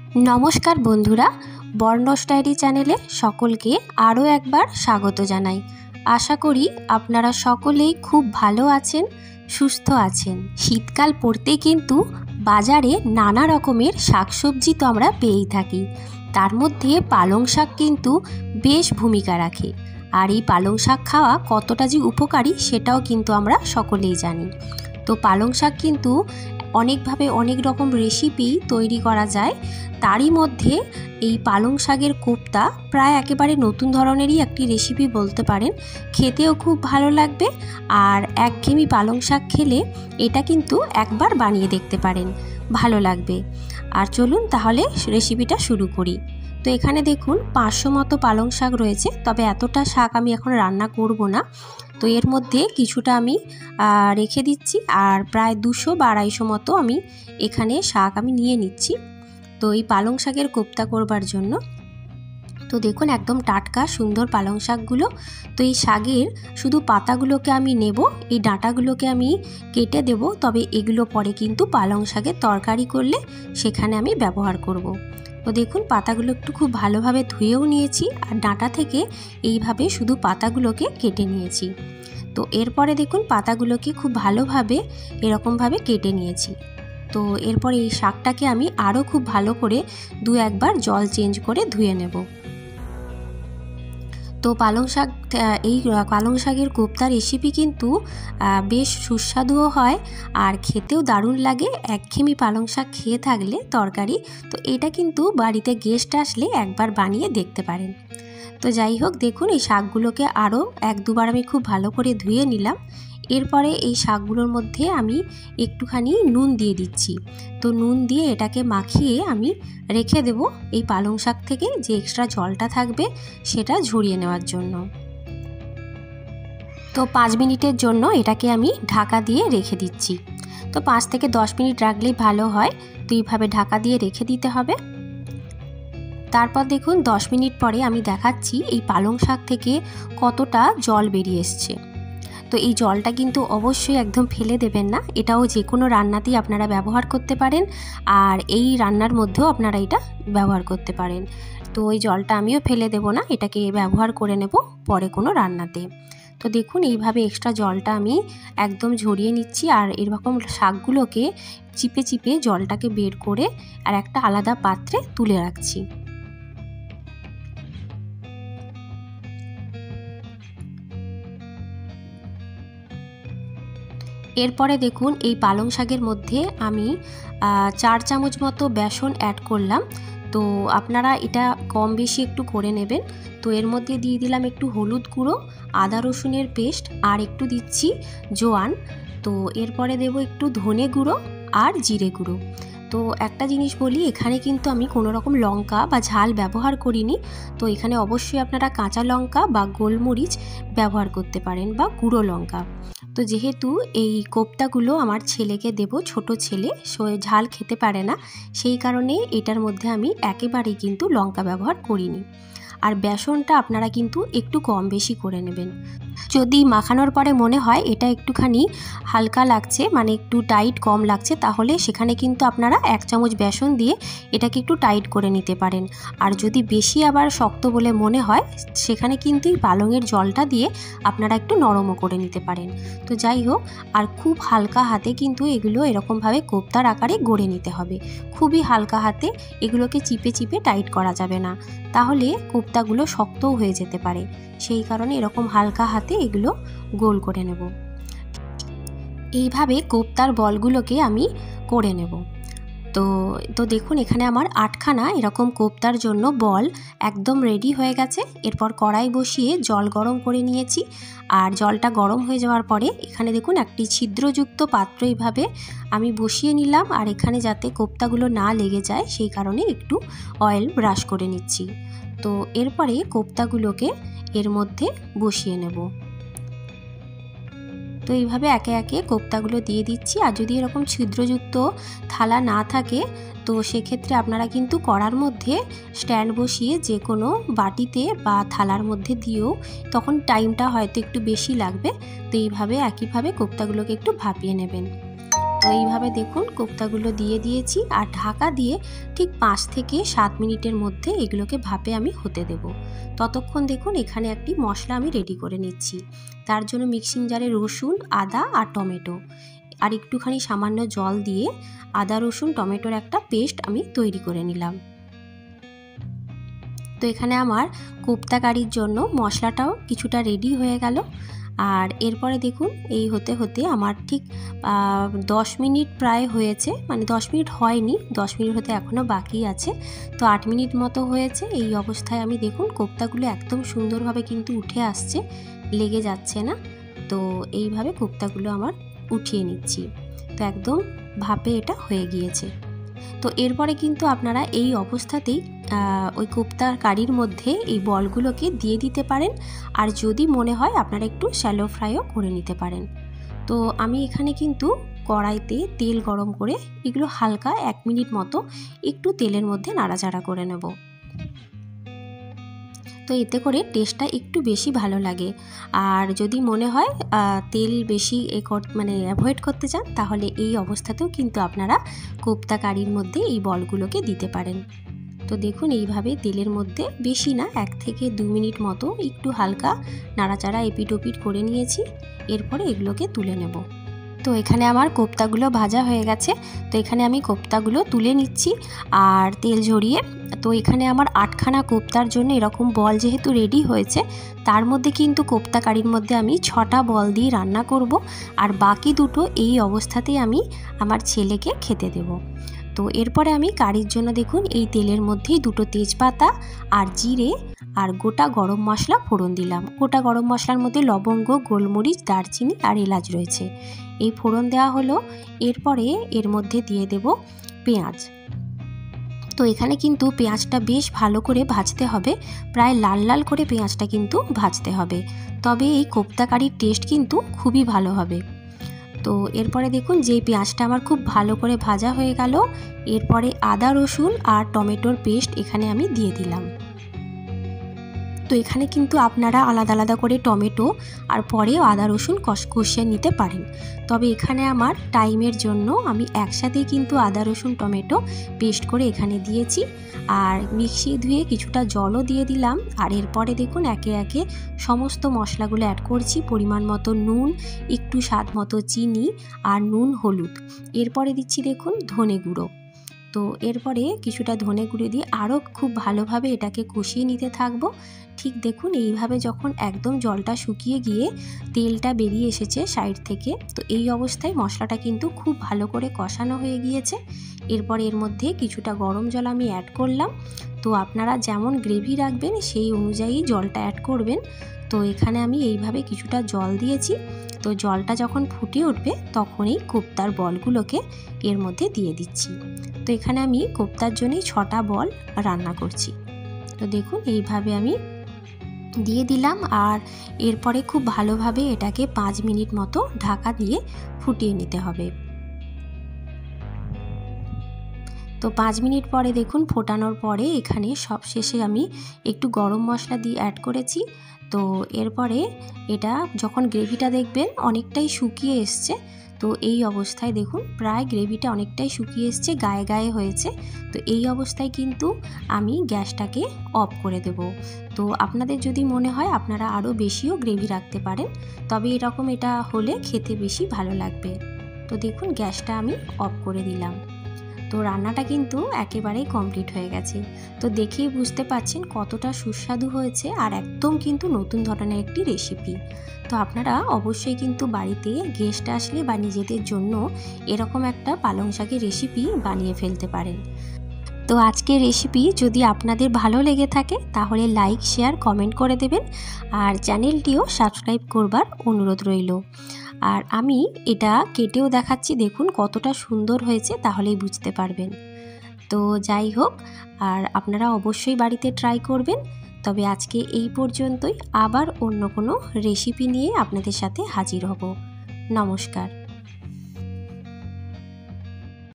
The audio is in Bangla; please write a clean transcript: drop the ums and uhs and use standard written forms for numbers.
नमस्कार बंधुरा बर्णस डायरी चैनेले सकलके आरो एकबार स्वागत जानाई। आशा करी आपनारा सकलेई खूब भालो आछेन, सुस्थ आछेन। शीतकाल पड़तेई किन्तु बाजारे नाना रकमेर शाकसब्जी तो आमरा पेয়েই थाकी। तार मध्य पालং शाक किन्तु बेश भूमिका राखे और ये पालং शाक खावा कतटा जे उपकारी सेटाओ किन्तु आमरा सकलेई जानी। तो पालং शाक किन्तु अनेक भावे अनेक रकम रेसिपि तैरी करा जाए। तारই मध्य এই পালং শাকের কোপ্তা প্রায় একেবারে নতুন ধরনেরই একটি রেসিপি বলতে পারেন। খেতেও খুব ভালো লাগবে আর একঘেয়েমি পালং শাক খেলে এটা কিন্তু একবার বানিয়ে দেখতে পারেন, ভালো লাগবে। আর চলুন তাহলে রেসিপিটা শুরু করি। তো এখানে দেখুন 500 মতো পালং শাক রয়েছে, তবে এতটা শাক আমি এখন রান্না করব না। তো এর মধ্যে কিছুটা আমি রেখে দিচ্ছি আর প্রায় 200 বা 250 মতো আমি এখানে শাক আমি নিয়ে নিচ্ছি। তো এই পালং শাকের কোপ্তা করবার জন্য তো দেখুন একদম টাটকা সুন্দর পালং শাকগুলো। তো এই শাকের শুধু পাতাগুলোকে আমি নেব, এই ডাঁটাগুলোকে আমি কেটে দেব, তবে এগুলো পরে কিন্তু পালং শাকের তরকারি করলে সেখানে আমি ব্যবহার করব। তো দেখুন পাতাগুলো একটু খুব ভালোভাবে ধুয়েও নিয়েছি আর ডাঁটা থেকে এইভাবে শুধু পাতাগুলোকে কেটে নিয়েছি। তো এরপরে দেখুন পাতাগুলোকে খুব ভালোভাবে এরকমভাবে কেটে নিয়েছি। তো এরপরে এই শাকটাকে আমি আরও খুব ভালো করে দু একবার জল চেঞ্জ করে ধুয়ে নেব। তো পালং শাক এই পালং শাকের কোপ্তা রেসিপি কিন্তু বেশ সুস্বাদুও হয় আর খেতেও দারুণ লাগে। একঘেয়েমি পালং শাক খেয়ে থাকলে তরকারি, তো এটা কিন্তু বাড়িতে গেস্ট আসলে একবার বানিয়ে দেখতে পারেন। তো যাই হোক দেখুন এই শাকগুলোকে আরও এক দুবার আমি খুব ভালো করে ধুয়ে নিলাম। এরপরে এই শাকগুলোর মধ্যে আমি একটুখানি নুন দিয়ে দিচ্ছি। তো নুন দিয়ে এটাকে মাখিয়ে আমি রেখে দেব এই পালং শাক থেকে যে এক্সট্রা জলটা থাকবে সেটা ঝরিয়ে নেওয়ার জন্য। তো 5 মিনিটের জন্য এটাকে আমি ঢাকা দিয়ে রেখে দিচ্ছি। তো 5 থেকে 10 মিনিট রাখলেই ভালো হয়। তো এইভাবে ঢাকা দিয়ে রেখে দিতে হবে। তারপর দেখুন 10 মিনিট পরে আমি দেখাচ্ছি এই পালং শাক থেকে কতটা জল বেরিয়ে এসছে। তো এই জলটা কিন্তু অবশ্যই একদম ফেলে দেবেন না, এটাও যে কোনো রান্নাতেই আপনারা ব্যবহার করতে পারেন আর এই রান্নার মধ্যেও আপনারা এটা ব্যবহার করতে পারেন। তো এই জলটা আমিও ফেলে দেব না, এটাকে ব্যবহার করে নেব পরে কোনো রান্নাতে। তো দেখুন এইভাবে এক্সট্রা জলটা আমি একদম ঝরিয়ে নিচ্ছি আর এরকম শাকগুলোকে চিপে চিপে জলটাকে বের করে আর একটা আলাদা পাত্রে তুলে রাখছি। এরপরে দেখুন এই পালং শাকের মধ্যে আমি 4 চামচ মতো বেসন অ্যাড করলাম। তো আপনারা এটা কম বেশি একটু করে নেবেন। তো এর মধ্যে দিয়ে দিলাম একটু হলুদ গুঁড়ো, আদা রসুনের পেস্ট আর একটু দিচ্ছি জোয়ান। তো এরপরে দেব একটু ধনে গুঁড়ো আর জিরে গুঁড়ো। তো একটা জিনিস বলি, এখানে কিন্তু আমি কোনো রকম লঙ্কা বা ঝাল ব্যবহার করিনি। তো এখানে অবশ্যই আপনারা কাঁচা লঙ্কা বা গোলমরিচ ব্যবহার করতে পারেন বা গুঁড়ো লঙ্কা। তো যেহেতু এই কোপ্তাগুলো আমার ছেলেকে দেব, ছোট ছেলে ঝাল খেতে পারে না, সেই কারণে এটার মধ্যে আমি একেবারেই কিন্তু লঙ্কা ব্যবহার করিনি। আর বেসনটা আপনারা কিন্তু একটু কম বেশি করে নেবেন। যদি মাখানোর পরে মনে হয় এটা একটুখানি হালকা লাগছে, মানে একটু টাইট কম লাগছে, তাহলে সেখানে কিন্তু আপনারা 1 চামচ বেসন দিয়ে এটাকে একটু টাইট করে নিতে পারেন। আর যদি বেশি আবার শক্ত বলে মনে হয় সেখানে কিন্তু এই পালংয়ের জলটা দিয়ে আপনারা একটু নরমও করে নিতে পারেন। তো যাই হোক, আর খুব হালকা হাতে কিন্তু এগুলো এরকমভাবে কোপ্তার আকারে গড়ে নিতে হবে। খুবই হালকা হাতে এগুলোকে চিপে চিপে টাইট করা যাবে না, তাহলে কোপ্তাগুলো শক্তও হয়ে যেতে পারে। সেই কারণে এরকম হালকা হাতে এগুলো গোল করে নেব। এইভাবে কোপ্তার বলগুলোকে আমি করে নেব। তো দেখুন এখানে আমার 8খানা এরকম কোপ্তার জন্য বল একদম রেডি হয়ে গেছে। এরপর কড়াই বসিয়ে জল গরম করে নিয়েছি আর জলটা গরম হয়ে যাওয়ার পরে এখানে দেখুন একটি ছিদ্রযুক্ত পাত্র এইভাবে আমি বসিয়ে নিলাম আর এখানে যাতে কোপ্তাগুলো না লেগে যায় সেই কারণে একটু অয়েল ব্রাশ করে নিচ্ছি। তো এরপরে কোপ্তাগুলোকে এর মধ্যে বসিয়ে নেব। তো এইভাবে একে একে কোপ্তাগুলো দিয়ে দিচ্ছি। আর যদি এরকম ছিদ্রযুক্ত থালা না থাকে তো সেক্ষেত্রে আপনারা কিন্তু কড়ার মধ্যে স্ট্যান্ড বসিয়ে যে কোনো বাটিতে বা থালার মধ্যে দিয়েও, তখন টাইমটা হয়তো একটু বেশি লাগবে। তো এইভাবে একইভাবে কোপ্তাগুলোকে একটু ভাপিয়ে নেবেন। তো এইভাবে দেখুন কোপ্তাগুলো দিয়ে দিয়েছি আর ঢাকা দিয়ে ঠিক 5 থেকে 7 মিনিটের মধ্যে এগুলোকে ভাপে আমি হতে দেব। ততক্ষণ দেখুন এখানে একটি মশলা আমি রেডি করে নিচ্ছি। তার জন্য মিক্সিং জারে রসুন, আদা আর টমেটো আর একটুখানি সামান্য জল দিয়ে আদা রসুন টমেটোর একটা পেস্ট আমি তৈরি করে নিলাম। তো এখানে আমার কোপ্তা কারির জন্য মশলাটাও কিছুটা রেডি হয়ে গেল। আর এরপরে দেখুন এই হতে হতে আমার ঠিক 10 মিনিট প্রায় হয়েছে, মানে 10 মিনিট হয়নি, 10 মিনিট হতে এখনও বাকি আছে। তো 8 মিনিট মতো হয়েছে। এই অবস্থায় আমি দেখুন কোপ্তাগুলো একদম সুন্দরভাবে কিন্তু উঠে আসছে, লেগে যাচ্ছে না। তো এইভাবে কোপ্তাগুলো আমার উঠিয়ে নিচ্ছি। তো একদম ভাপে এটা হয়ে গিয়েছে। তো এরপরে কিন্তু আপনারা এই অবস্থাতেই ওই কোপ্তার কারির মধ্যে এই বলগুলোকে দিয়ে দিতে পারেন। আর যদি মনে হয় আপনারা একটু শ্যালো ফ্রাইও করে নিতে পারেন। তো আমি এখানে কিন্তু কড়াইতে তেল গরম করে এগুলো হালকা 1 মিনিট মতো একটু তেলের মধ্যে নাড়াচাড়া করে নেব। তো এতে করে টেস্টটা একটু বেশি ভালো লাগে। আর যদি মনে হয় তেল বেশি মানে অ্যাভয়েড করতে চান, তাহলে এই অবস্থাতেও কিন্তু আপনারা কোপ্তা কারির মধ্যে এই বলগুলোকে দিতে পারেন। তো দেখুন এইভাবে তেলের মধ্যে বেশি না 1 থেকে 2 মিনিট মতো একটু হালকা নাড়াচাড়া এপিট ওপিট করে নিয়েছি। এরপরে এগুলোকে তুলে নেব। তো এখানে আমার কোপ্তাগুলো ভাজা হয়ে গেছে। তো এখানে আমি কোপ্তাগুলো তুলে নিচ্ছি আর তেল ঝরিয়ে। তো এখানে আমার 8খানা কোপ্তার জন্য এরকম বল যেহেতু রেডি হয়েছে, তার মধ্যে কিন্তু কোপ্তা কারির মধ্যে আমি 6টা বল দিয়ে রান্না করব। আর বাকি দুটো এই অবস্থাতেই আমি আমার ছেলেকে খেতে দেব। তো এরপরে আমি কারির জন্য দেখুন এই তেলের মধ্যেই 2টো তেজপাতা আর জিরে আর গোটা গরম মশলা ফোড়ন দিলাম। গোটা গরম মশলার মধ্যে লবঙ্গ, গোলমরিচ, দারচিনি আর এলাচ রয়েছে। এই ফোড়ন দেওয়া হলো। এরপরে এর মধ্যে দিয়ে দেব পেঁয়াজ। তো এখানে কিন্তু পেঁয়াজটা বেশ ভালো করে ভাজতে হবে, প্রায় লাল লাল করে পেঁয়াজটা কিন্তু ভাজতে হবে, তবে এই কোপ্তা কারির টেস্ট কিন্তু খুবই ভালো হবে। তো এরপরে দেখুন যে পেঁয়াজটা আমার খুব ভালো করে ভাজা হয়ে গেল। এরপরে আদা রসুন আর টমেটোর পেস্ট এখানে আমি দিয়ে দিলাম। তো এখানে কিন্তু আপনারা আলাদা আলাদা করে টমেটো আর পরেও আদা রসুন কষিয়ে নিতে পারেন। তবে এখানে আমার টাইমের জন্য আমি একসাথেই কিন্তু আদা রসুন টমেটো পেস্ট করে এখানে দিয়েছি। আর মিক্সি ধুয়ে কিছুটা জলও দিয়ে দিলাম। আর এরপরে দেখুন একে একে সমস্ত মশলাগুলো অ্যাড করছি। পরিমাণ মতো নুন, একটু স্বাদ মতো চিনি আর নুন, হলুদ। এরপরে দিচ্ছি দেখুন ধনে গুঁড়ো। তো এরপরে কিছুটা ধনে গুঁড়ো দিয়ে আরও খুব ভালোভাবে এটাকে কষিয়ে নিতে থাকবো। ঠিক দেখুন এইভাবে যখন একদম জলটা শুকিয়ে গিয়ে তেলটা বেরিয়ে এসেছে সাইড থেকে, তো এই অবস্থায় মশলাটা কিন্তু খুব ভালো করে কষানো হয়ে গিয়েছে। এরপর এর মধ্যে কিছুটা গরম জল আমি অ্যাড করলাম। তো আপনারা যেমন গ্রেভি রাখবেন সেই অনুযায়ী জলটা অ্যাড করবেন। তো এখানে আমি এইভাবে কিছুটা জল দিয়েছি। তো জলটা যখন ফুটে উঠবে তখন এই কোপ্তার বলগুলোকে এর মধ্যে দিয়ে দিচ্ছি। তো এখানে আমি কোপ্তার জন্যই 6টা বল রান্না করছি। তো দেখুন এইভাবে আমি দিয়ে দিলাম। আর এরপরে খুব ভালোভাবে এটাকে 5 মিনিট মতো ঢাকা দিয়ে ফুটিয়ে নিতে হবে। তো 5 মিনিট পরে দেখুন ফোটানোর পরে এখানে সব শেষে আমি একটু গরম মশলা দিয়ে অ্যাড করেছি। তো এরপরে এটা যখন গ্রেভিটা দেখবেন অনেকটাই শুকিয়ে এসছে, তো এই অবস্থায় দেখুন প্রায় গ্রেভিটা অনেকটাই শুকিয়ে এসছে, গায়ে গায়ে হয়েছে। তো এই অবস্থায় কিন্তু আমি গ্যাসটাকে অফ করে দেব। তো আপনাদের যদি মনে হয় আপনারা আরও বেশিও গ্রেভি রাখতে পারেন, তবে এরকম এটা হলে খেতে বেশি ভালো লাগবে। তো দেখুন গ্যাসটা আমি অফ করে দিলাম। তো রান্নাটা কিন্তু একেবারেই কমপ্লিট হয়ে গেছে। তো দেখেই বুঝতে পারছেন কতটা সুস্বাদু হয়েছে আর একদম কিন্তু নতুন ধরনের একটি রেসিপি। তো আপনারা অবশ্যই কিন্তু বাড়িতে গেস্ট আসলে বা নিজেদের জন্য এরকম একটা পালং শাকের রেসিপি বানিয়ে ফেলতে পারেন। তো আজকের রেসিপি যদি আপনাদের ভালো লেগে থাকে তাহলে লাইক, শেয়ার, কমেন্ট করে দেবেন। আর চ্যানেলটিও সাবস্ক্রাইব করবার অনুরোধ রইল। আর আমি এটা কেটেও দেখাচ্ছি, দেখুন কতটা সুন্দর হয়েছে, তাহলেই বুঝতে পারবেন। তো যাই হোক, আর আপনারা অবশ্যই বাড়িতে ট্রাই করবেন। তবে আজকে এই পর্যন্তই, আবার অন্য কোনো রেসিপি নিয়ে আপনাদের সাথে হাজির হব। নমস্কার।